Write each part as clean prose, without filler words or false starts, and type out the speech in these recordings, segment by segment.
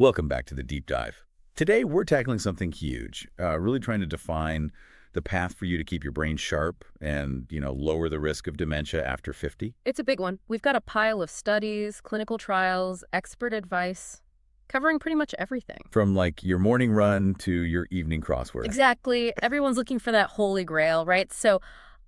Welcome back to the deep dive. Today, we're tackling something huge, really trying to define the path for you to keep your brain sharp and, lower the risk of dementia after 50. It's a big one. We've got a pile of studies, clinical trials, expert advice, covering pretty much everything. From like your morning run to your evening crossword. Exactly. Everyone's looking for that holy grail, right? So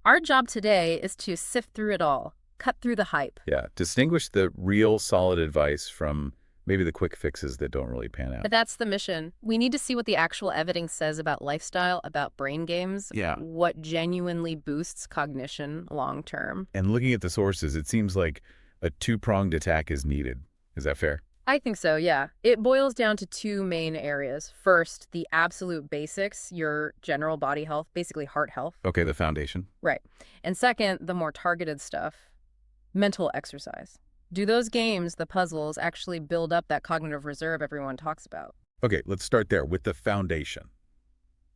our job today is to sift through it all, cut through the hype. Yeah, distinguish the real solid advice from maybe the quick fixes that don't really pan out. But that's the mission. We need to see what the actual evidence says about lifestyle, about brain games, Yeah. what genuinely boosts cognition long term. And looking at the sources, it seems like a two-pronged attack is needed. Is that fair? I think so, yeah. It boils down to two main areas. First, the absolute basics, your general body health, basically heart health. Okay, the foundation. Right. And second, the more targeted stuff, mental exercise. Do those games, the puzzles, actually build up that cognitive reserve everyone talks about? Okay, let's start there with the foundation,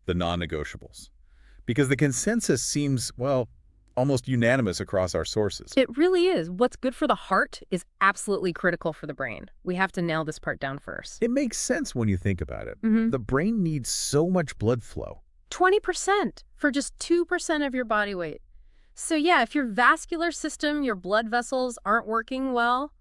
the non-negotiables. Because the consensus seems, well, almost unanimous across our sources. It really is. What's good for the heart is absolutely critical for the brain. We have to nail this part down first. It makes sense when you think about it. Mm-hmm. The brain needs so much blood flow. 20% for just 2% of your body weight. So yeah, if your vascular system, your blood vessels aren't working well,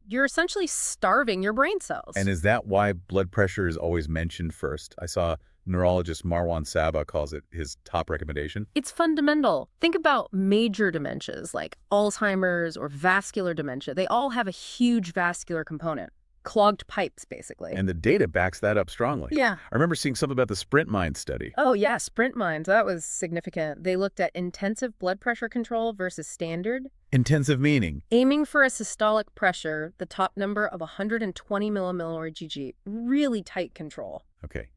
you're essentially starving your brain cells. And is that why blood pressure is always mentioned first? I saw neurologist Marwan Saba calls it his top recommendation. It's fundamental. Think about major dementias like Alzheimer's or vascular dementia. They all have a huge vascular component. Clogged pipes, basically. And the data backs that up strongly. Yeah. I remember seeing something about the Sprint Mind study. Oh, yeah, Sprint Minds. That was significant. They looked at intensive blood pressure control versus standard. Intensive meaning. Aiming for a systolic pressure, the top number of 120 millimilli Gg. Really tight control. Okay.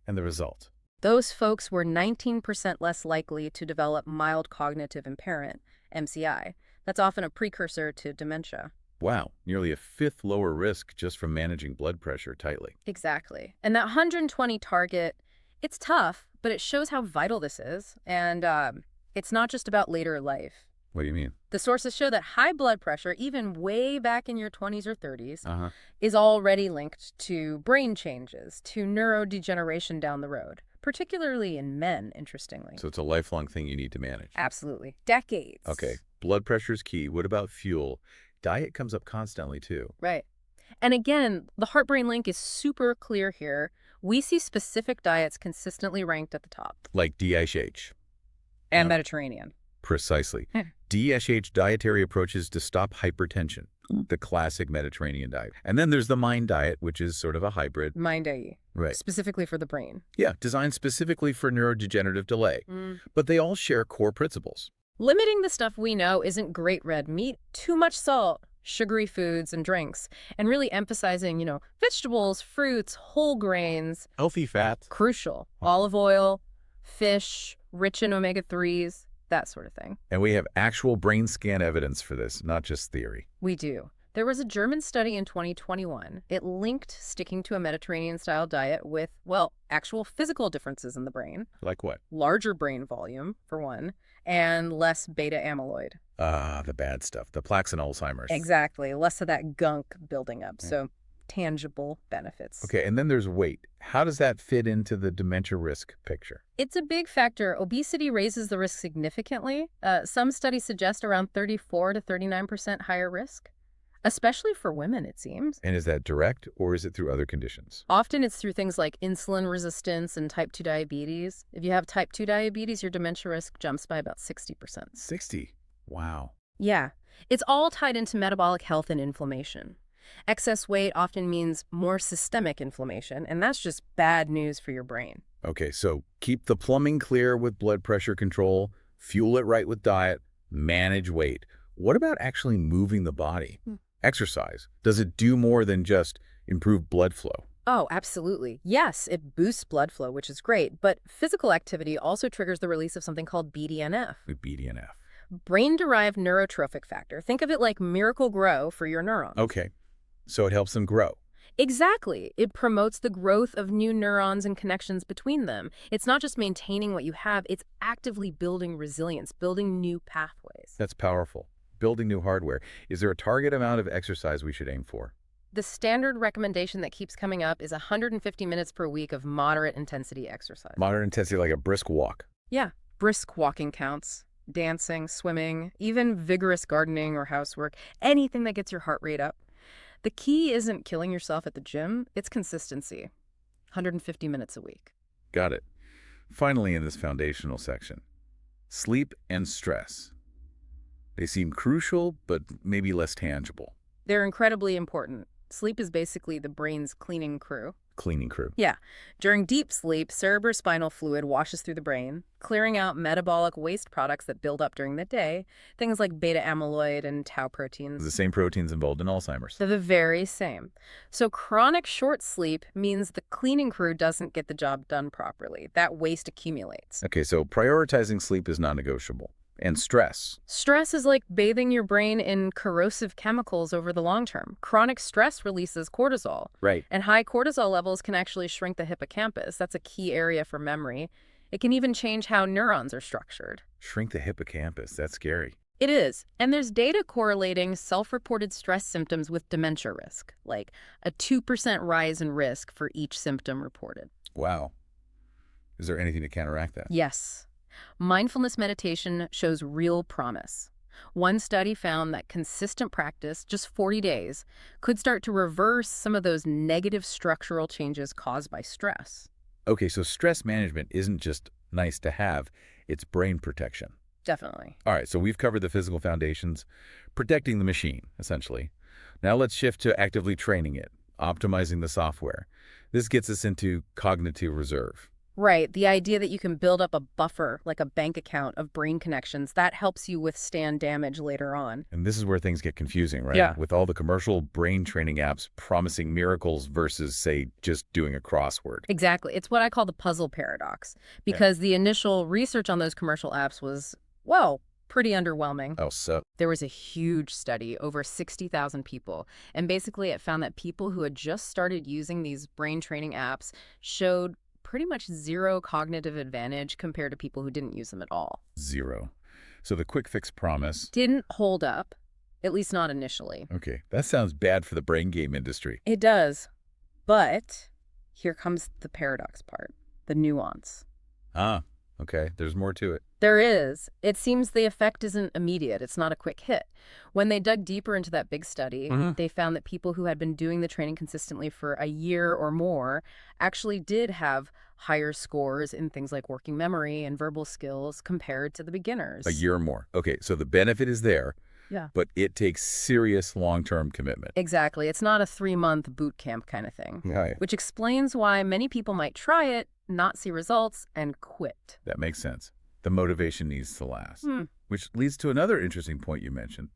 And the result? Those folks were 19% less likely to develop mild cognitive impairment, MCI. That's often a precursor to dementia. Wow, nearly a fifth lower risk just from managing blood pressure tightly. Exactly. And that 120 target, it's tough, but it shows how vital this is. And it's not just about later life. What do you mean? The sources show that high blood pressure, even way back in your 20s or 30s, is already linked to brain changes, to neurodegeneration down the road, particularly in men, interestingly. So it's a lifelong thing you need to manage. Absolutely. Decades. Okay, blood pressure is key. What about fuel? Diet comes up constantly, too. Right. And again, the heart-brain link is super clear here. We see specific diets consistently ranked at the top. Like DHH. And Mediterranean. Precisely. DHH dietary approaches to stop hypertension, the classic Mediterranean diet. And then there's the MIND diet, which is sort of a hybrid. MIND-AE. Right. Specifically for the brain. Yeah, designed specifically for neurodegenerative delay. But they all share core principles. Limiting the stuff we know isn't great red meat, too much salt, sugary foods and drinks, and really emphasizing, vegetables, fruits, whole grains. Healthy fats. Crucial. Olive oil, fish, rich in omega-3s, that sort of thing. And we have actual brain scan evidence for this, not just theory. We do. There was a German study in 2021. It linked sticking to a Mediterranean-style diet with, actual physical differences in the brain. Like what? Larger brain volume, for one, and less beta amyloid. The bad stuff. The plaques and Alzheimer's. Exactly. Less of that gunk building up. So tangible benefits. Okay, and then there's weight. How does that fit into the dementia risk picture? It's a big factor. Obesity raises the risk significantly. Some studies suggest around 34 to 39% higher risk. Especially for women, it seems. And is that direct, or is it through other conditions? Often it's through things like insulin resistance and type 2 diabetes. If you have type 2 diabetes, your dementia risk jumps by about 60%. 60? Wow. Yeah. It's all tied into metabolic health and inflammation. Excess weight often means more systemic inflammation, and that's just bad news for your brain. Okay, so keep the plumbing clear with blood pressure control, fuel it right with diet, manage weight. What about actually moving the body? Exercise. Does it do more than just improve blood flow? Oh, absolutely. Yes, it boosts blood flow, which is great, but physical activity also triggers the release of something called BDNF. BDNF. Brain-derived neurotrophic factor. Think of it like Miracle Grow for your neurons. Okay, so it helps them grow. Exactly. It promotes the growth of new neurons and connections between them. It's not just maintaining what you have, it's actively building resilience, building new pathways. That's powerful. Building new hardware. Is there a target amount of exercise we should aim for? The standard recommendation that keeps coming up is 150 minutes per week of moderate intensity exercise. Moderate intensity, like a brisk walk. Yeah, brisk walking counts. Dancing, swimming, even vigorous gardening or housework, anything that gets your heart rate up. The key isn't killing yourself at the gym, it's consistency. 150 minutes a week. Got it. Finally, in this foundational section, sleep and stress. They seem crucial, but maybe less tangible. They're incredibly important. Sleep is basically the brain's cleaning crew. Cleaning crew. Yeah. During deep sleep, cerebrospinal fluid washes through the brain, clearing out metabolic waste products that build up during the day, things like beta amyloid and tau proteins. The same proteins involved in Alzheimer's. They're the very same. So chronic short sleep means the cleaning crew doesn't get the job done properly. That waste accumulates. Okay, so prioritizing sleep is non-negotiable. And stress. Stress is like bathing your brain in corrosive chemicals over the long term. Chronic stress releases cortisol. Right. And high cortisol levels can actually shrink the hippocampus. That's a key area for memory. It can even change how neurons are structured. Shrink the hippocampus. That's scary. It is. And there's data correlating self-reported stress symptoms with dementia risk, like a 2% rise in risk for each symptom reported. Wow. Is there anything to counteract that? Yes. Mindfulness meditation shows real promise. One study found that consistent practice, just 40 days, could start to reverse some of those negative structural changes caused by stress. Okay, so stress management isn't just nice to have, it's brain protection. Definitely. All right, so we've covered the physical foundations, protecting the machine, essentially. Now let's shift to actively training it, optimizing the software. This gets us into cognitive reserve. Right. The idea that you can build up a buffer, like a bank account of brain connections, that helps you withstand damage later on. And this is where things get confusing, right? Yeah. With all the commercial brain training apps promising miracles versus, say, just doing a crossword. Exactly. It's what I call the puzzle paradox, because the initial research on those commercial apps was, well, pretty underwhelming. Oh, so? There was a huge study, over 60,000 people, and basically it found that people who had just started using these brain training apps showed pretty much zero cognitive advantage compared to people who didn't use them at all. Zero. So the quick fix promise Didn't hold up, at least not initially. Okay, that sounds bad for the brain game industry. It does. But here comes the paradox part, the nuance. Ah, okay, there's more to it. There is. It seems the effect isn't immediate. It's not a quick hit. When they dug deeper into that big study, they found that people who had been doing the training consistently for a year or more actually did have higher scores in things like working memory and verbal skills compared to the beginners. A year or more. Okay, so the benefit is there, Yeah. but it takes serious long-term commitment. Exactly. It's not a 3-month boot camp kind of thing, Right. which explains why many people might try it, not see results, and quit. That makes sense. The motivation needs to last. Which leads to another interesting point you mentioned.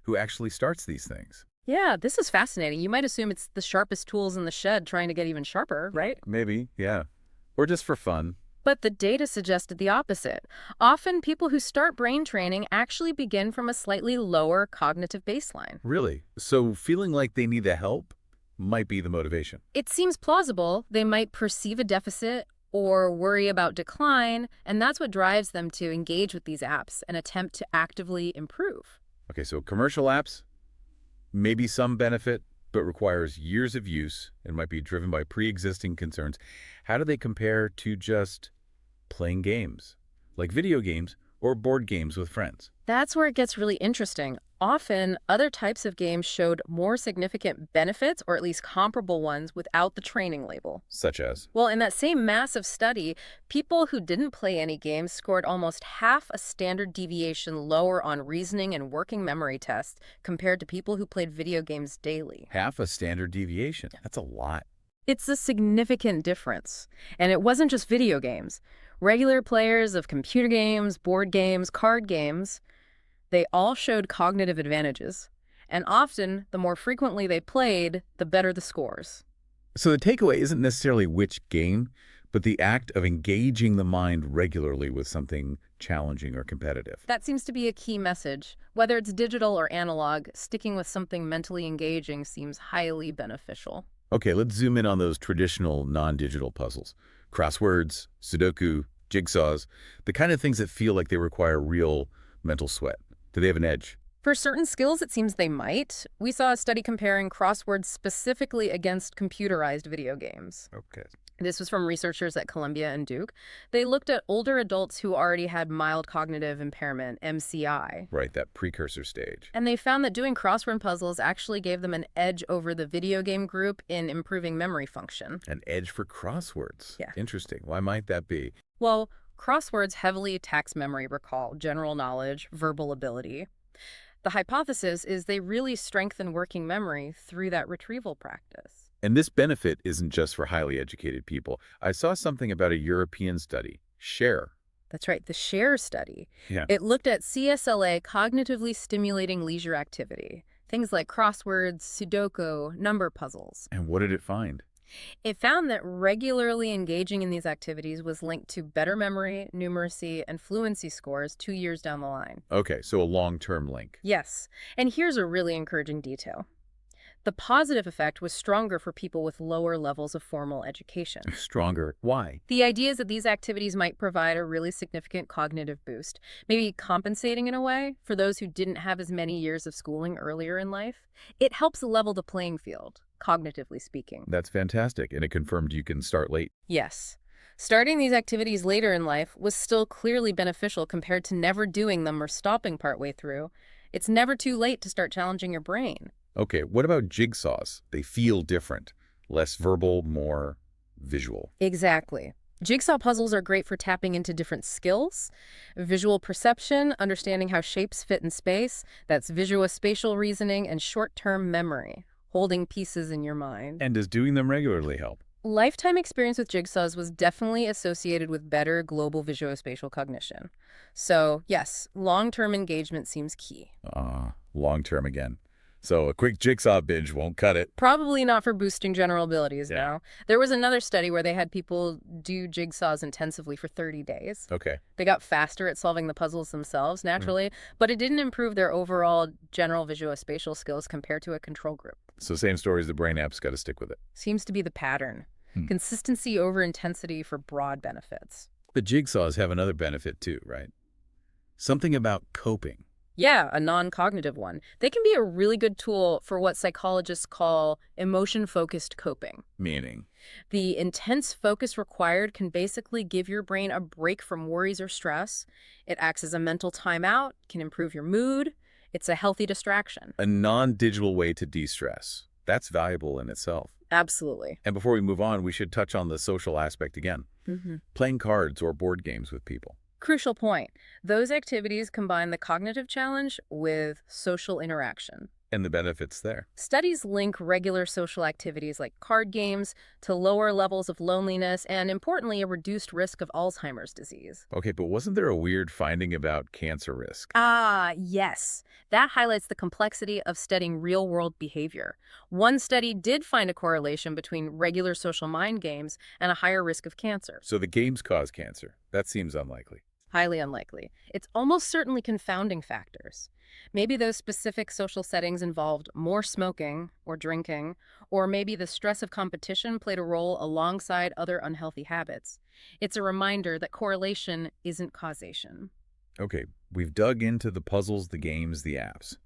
Who actually starts these things? Yeah, this is fascinating. You might assume it's the sharpest tools in the shed trying to get even sharper, right? Maybe, yeah. Or just for fun. But the data suggested the opposite. Often people who start brain training actually begin from a slightly lower cognitive baseline. Really? So feeling like they need the help might be the motivation. It seems plausible. They might perceive a deficit or worry about decline, and that's what drives them to engage with these apps and attempt to actively improve. Okay, so commercial apps, maybe some benefit, but requires years of use and might be driven by pre-existing concerns. How do they compare to just playing games, like video games or board games with friends? That's where it gets really interesting. Often, other types of games showed more significant benefits, or at least comparable ones, without the training label. Such as? Well, in that same massive study, people who didn't play any games scored almost half a standard deviation lower on reasoning and working memory tests compared to people who played video games daily. Half a standard deviation. That's a lot. It's a significant difference. And it wasn't just video games. Regular players of computer games, board games, card games, they all showed cognitive advantages. And often, the more frequently they played, the better the scores. So the takeaway isn't necessarily which game, but the act of engaging the mind regularly with something challenging or competitive. That seems to be a key message. Whether it's digital or analog, sticking with something mentally engaging seems highly beneficial. Okay, let's zoom in on those traditional non-digital puzzles. Crosswords, Sudoku, jigsaws, the kind of things that feel like they require real mental sweat. Do they have an edge? For certain skills, it seems they might. We saw a study comparing crosswords specifically against computerized video games. Okay. This was from researchers at Columbia and Duke. They looked at older adults who already had mild cognitive impairment, MCI. Right, that precursor stage. And they found that doing crossword puzzles actually gave them an edge over the video game group in improving memory function. An edge for crosswords. Yeah. Interesting. Why might that be? Well, crosswords heavily tax memory recall, general knowledge, verbal ability. The hypothesis is they really strengthen working memory through that retrieval practice. And this benefit isn't just for highly educated people. I saw something about a European study, SHARE. That's right, the SHARE study. Yeah. It looked at CSLA cognitively stimulating leisure activity, things like crosswords, Sudoku, number puzzles. And what did it find? It found that regularly engaging in these activities was linked to better memory, numeracy, and fluency scores 2 years down the line. Okay, so a long-term link. Yes, and here's a really encouraging detail. The positive effect was stronger for people with lower levels of formal education. Stronger. Why? The idea is that these activities might provide a really significant cognitive boost, maybe compensating in a way for those who didn't have as many years of schooling earlier in life. It helps level the playing field, cognitively speaking. That's fantastic, and it confirmed you can start late. Yes. Starting these activities later in life was still clearly beneficial compared to never doing them or stopping partway through. It's never too late to start challenging your brain. Okay, what about jigsaws? They feel different. Less verbal, more visual. Exactly. Jigsaw puzzles are great for tapping into different skills. Visual perception, understanding how shapes fit in space. That's visuospatial reasoning and short-term memory, holding pieces in your mind. And does doing them regularly help? Lifetime experience with jigsaws was definitely associated with better global visuospatial cognition. So, yes, long-term engagement seems key. Long-term again. So a quick jigsaw binge won't cut it. Probably not for boosting general abilities, Yeah. no. There was another study where they had people do jigsaws intensively for 30 days. Okay. They got faster at solving the puzzles themselves, naturally, but it didn't improve their overall general visuospatial skills compared to a control group. So same story as the brain app's got to stick with it. Seems to be the pattern. Consistency over intensity for broad benefits. But jigsaws have another benefit too, right? Something about coping. Yeah, a non-cognitive one. They can be a really good tool for what psychologists call emotion-focused coping. Meaning? The intense focus required can basically give your brain a break from worries or stress. It acts as a mental timeout, can improve your mood. It's a healthy distraction. A non-digital way to de-stress. That's valuable in itself. Absolutely. And before we move on, we should touch on the social aspect again. Playing cards or board games with people. Crucial point. Those activities combine the cognitive challenge with social interaction. And the benefits there. Studies link regular social activities like card games to lower levels of loneliness and, importantly, a reduced risk of Alzheimer's disease. Okay, but wasn't there a weird finding about cancer risk? Yes. That highlights the complexity of studying real-world behavior. One study did find a correlation between regular social mind games and a higher risk of cancer. So the games cause cancer. That seems unlikely. Highly unlikely. It's almost certainly confounding factors. Maybe those specific social settings involved more smoking or drinking, or maybe the stress of competition played a role alongside other unhealthy habits. It's a reminder that correlation isn't causation. Okay, we've dug into the puzzles, the games, the apps.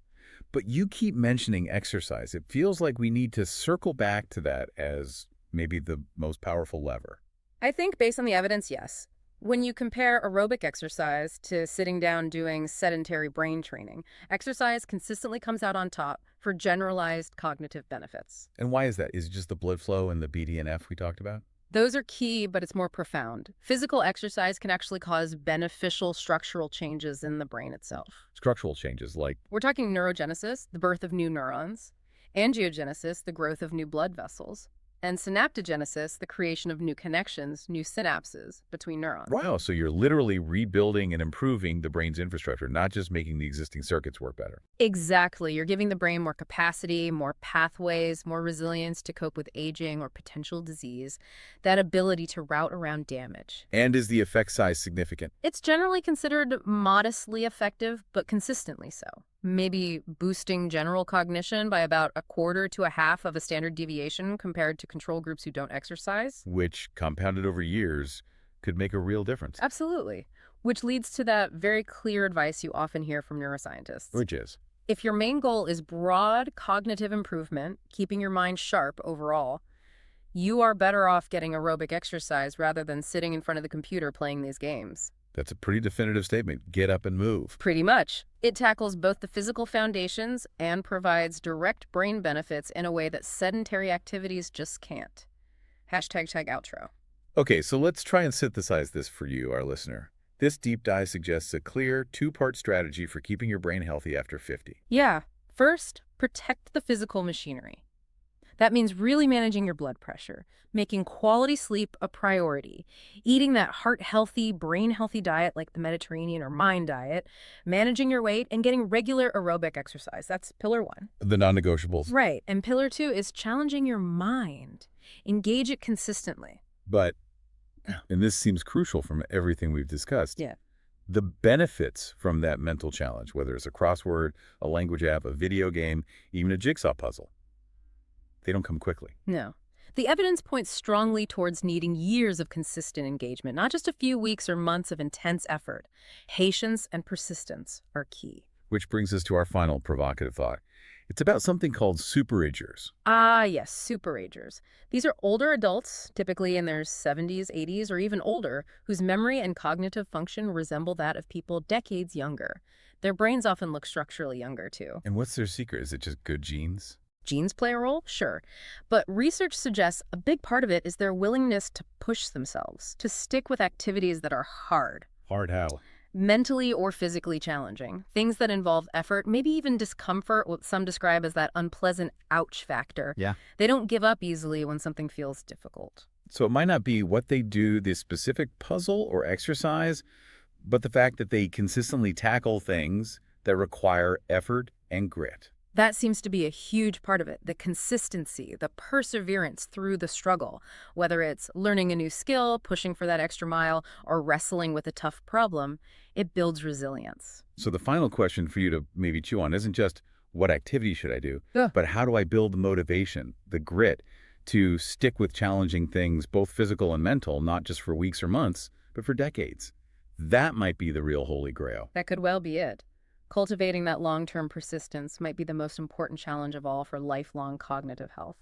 But you keep mentioning exercise. It feels like we need to circle back to that as maybe the most powerful lever. I think based on the evidence, yes. When you compare aerobic exercise to sitting down doing sedentary brain training, exercise consistently comes out on top for generalized cognitive benefits. And why is that? Is it just the blood flow and the BDNF we talked about? Those are key, but it's more profound. Physical exercise can actually cause beneficial structural changes in the brain itself. Structural changes like... We're talking neurogenesis, the birth of new neurons, angiogenesis, the growth of new blood vessels, and synaptogenesis, the creation of new connections, new synapses between neurons. Wow, so you're literally rebuilding and improving the brain's infrastructure, not just making the existing circuits work better. Exactly. You're giving the brain more capacity, more pathways, more resilience to cope with aging or potential disease, that ability to route around damage. And is the effect size significant? It's generally considered modestly effective, but consistently so. Maybe boosting general cognition by about 1/4 to 1/2 of a standard deviation compared to control groups who don't exercise. Which, compounded over years, could make a real difference. Absolutely. Which leads to that very clear advice you often hear from neuroscientists. Which is? If your main goal is broad cognitive improvement, keeping your mind sharp overall, you are better off getting aerobic exercise rather than sitting in front of the computer playing these games. That's a pretty definitive statement. Get up and move. Pretty much. It tackles both the physical foundations and provides direct brain benefits in a way that sedentary activities just can't. #outro. Okay, so let's try and synthesize this for you, our listener. This deep dive suggests a clear two-part strategy for keeping your brain healthy after 50. Yeah. First, protect the physical machinery. That means really managing your blood pressure, making quality sleep a priority, eating that heart-healthy, brain-healthy diet like the Mediterranean or Mind diet, managing your weight, and getting regular aerobic exercise. That's pillar one. The non-negotiables. Right. And pillar two is challenging your mind. Engage it consistently. But, and this seems crucial from everything we've discussed, Yeah. the benefits from that mental challenge, whether it's a crossword, a language app, a video game, even a jigsaw puzzle, they don't come quickly. No. The evidence points strongly towards needing years of consistent engagement, not just a few weeks or months of intense effort. Patience and persistence are key. Which brings us to our final provocative thought. It's about something called superagers. Ah, yes, superagers. These are older adults, typically in their 70s, 80s, or even older, whose memory and cognitive function resemble that of people decades younger. Their brains often look structurally younger, too. And what's their secret? Is it just good genes? Genes play a role? Sure. But research suggests a big part of it is their willingness to push themselves, to stick with activities that are hard. Hard how? Mentally or physically challenging. Things that involve effort, maybe even discomfort, what some describe as that unpleasant ouch factor. Yeah. They don't give up easily when something feels difficult. So it might not be what they do, the specific puzzle or exercise, but the fact that they consistently tackle things that require effort and grit. That seems to be a huge part of it, the consistency, the perseverance through the struggle, whether it's learning a new skill, pushing for that extra mile, or wrestling with a tough problem, it builds resilience. So the final question for you to maybe chew on isn't just what activity should I do, Yeah. but how do I build the motivation, the grit to stick with challenging things, both physical and mental, not just for weeks or months, but for decades. That might be the real holy grail. That could well be it. Cultivating that long-term persistence might be the most important challenge of all for lifelong cognitive health.